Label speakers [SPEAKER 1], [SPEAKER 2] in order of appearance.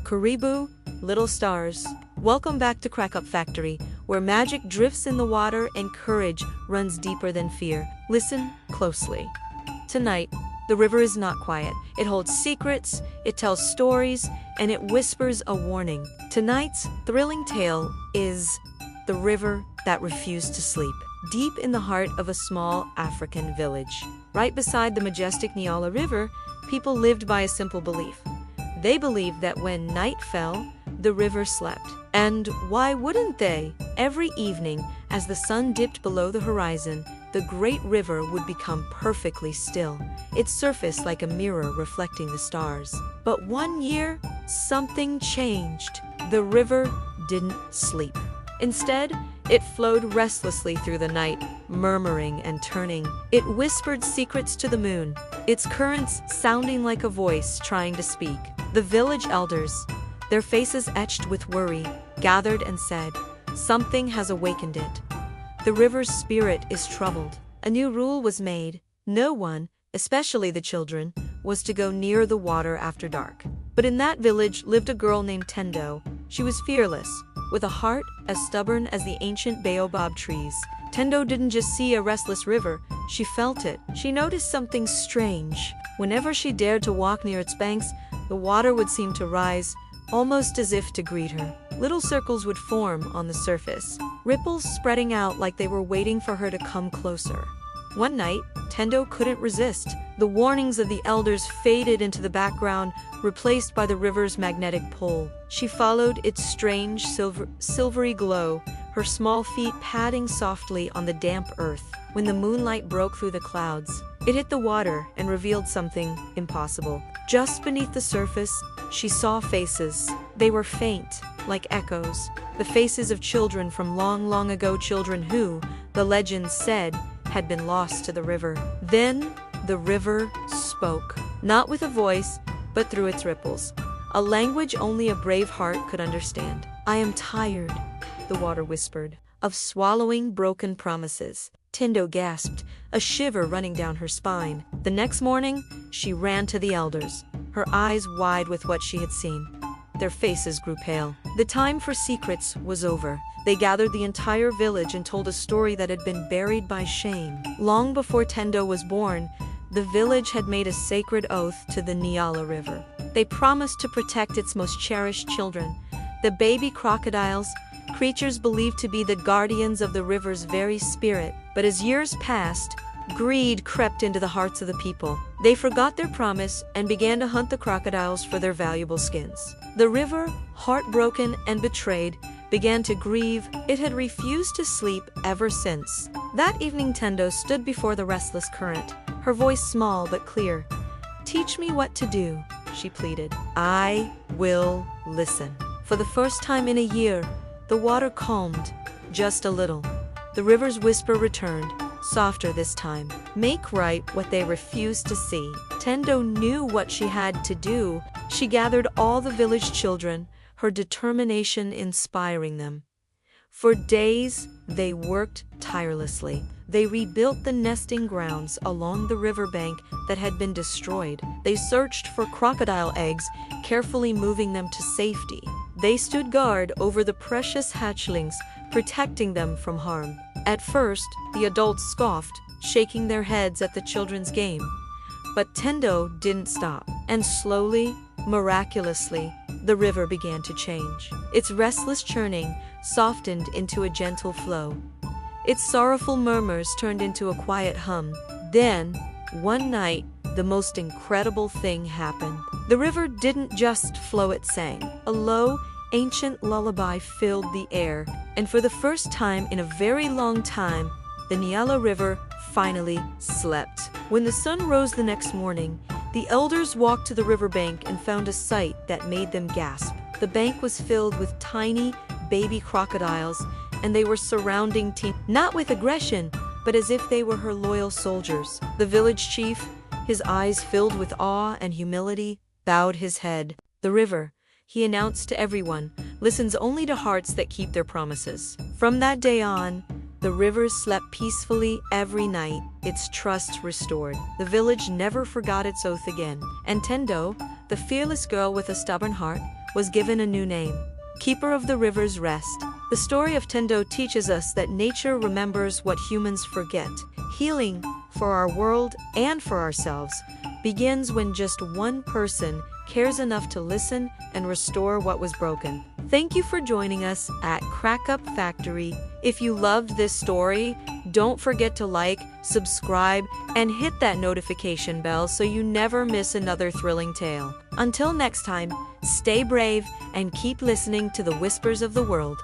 [SPEAKER 1] Karibu, little stars. Welcome back to Crackup Factory, where magic drifts in the water and courage runs deeper than fear. Listen closely. Tonight, the river is not quiet. It holds secrets, it tells stories, and it whispers a warning. Tonight's thrilling tale is The River That Refused to Sleep. Deep in the heart of a small African village, right beside the majestic Nyala River, people lived by a simple belief. They believed that when night fell, the river slept. And why wouldn't they? Every evening, as the sun dipped below the horizon, the great river would become perfectly still, its surface like a mirror reflecting the stars. But one year, something changed. The river didn't sleep. Instead, it flowed restlessly through the night, murmuring and turning. It whispered secrets to the moon, its currents sounding like a voice trying to speak. The village elders, their faces etched with worry, gathered and said, "Something has awakened it. The river's spirit is troubled." A new rule was made. No one, especially the children, was to go near the water after dark. But in that village lived a girl named Tendo. She was fearless, with a heart as stubborn as the ancient baobab trees. Tendo didn't just see a restless river, she felt it. She noticed something strange. Whenever she dared to walk near its banks, the water would seem to rise, almost as if to greet her. Little circles would form on the surface, ripples spreading out like they were waiting for her to come closer. One night, Tendo couldn't resist. The warnings of the elders faded into the background, replaced by the river's magnetic pull. She followed its strange silvery glow, her small feet padding softly on the damp earth. When the moonlight broke through the clouds, it hit the water and revealed something impossible. Just beneath the surface, she saw faces. They were faint, like echoes, the faces of children from long, long ago, children who, the legends said, had been lost to the river. Then the river spoke, not with a voice, but through its ripples, a language only a brave heart could understand. "I am tired," the water whispered, "of swallowing broken promises." Tendo gasped, a shiver running down her spine. The next morning, she ran to the elders, her eyes wide with what she had seen. Their faces grew pale. The time for secrets was over. They gathered the entire village and told a story that had been buried by shame. Long before Tendo was born, the village had made a sacred oath to the Nyala River. They promised to protect its most cherished children, the baby crocodiles, creatures believed to be the guardians of the river's very spirit. But as years passed, greed crept into the hearts of the people. They forgot their promise and began to hunt the crocodiles for their valuable skins. The river, heartbroken and betrayed, began to grieve. It had refused to sleep ever since. That evening, Tendo stood before the restless current, her voice small but clear. "Teach me what to do," she pleaded. "I will listen." For the first time in a year, the water calmed, just a little. The river's whisper returned, softer this time. "Make right what they refused to see." Tendo knew what she had to do. She gathered all the village children, her determination inspiring them. For days, they worked tirelessly. They rebuilt the nesting grounds along the riverbank that had been destroyed. They searched for crocodile eggs, carefully moving them to safety. They stood guard over the precious hatchlings, protecting them from harm. At first, the adults scoffed, shaking their heads at the children's game. But Tendo didn't stop, and slowly, miraculously, the river began to change. Its restless churning softened into a gentle flow. Its sorrowful murmurs turned into a quiet hum. Then, one night, the most incredible thing happened. The river didn't just flow, it sang. A low, ancient lullaby filled the air, and for the first time in a very long time, the Nyala River finally slept. When the sun rose the next morning, the elders walked to the riverbank and found a sight that made them gasp. The bank was filled with tiny, baby crocodiles, and they were surrounding Tendo, not with aggression, but as if they were her loyal soldiers. The village chief, his eyes filled with awe and humility, bowed his head. "The river," he announced to everyone, "listens only to hearts that keep their promises." From that day on, the river slept peacefully every night, its trust restored. The village never forgot its oath again, and Tendo, the fearless girl with a stubborn heart, was given a new name, Keeper of the River's Rest. The story of Tendo teaches us that nature remembers what humans forget. Healing, for our world and for ourselves, begins when just one person cares enough to listen and restore what was broken. Thank you for joining us at Crackup Factory. If you loved this story, don't forget to like, subscribe, and hit that notification bell so you never miss another thrilling tale. Until next time, stay brave and keep listening to the whispers of the world.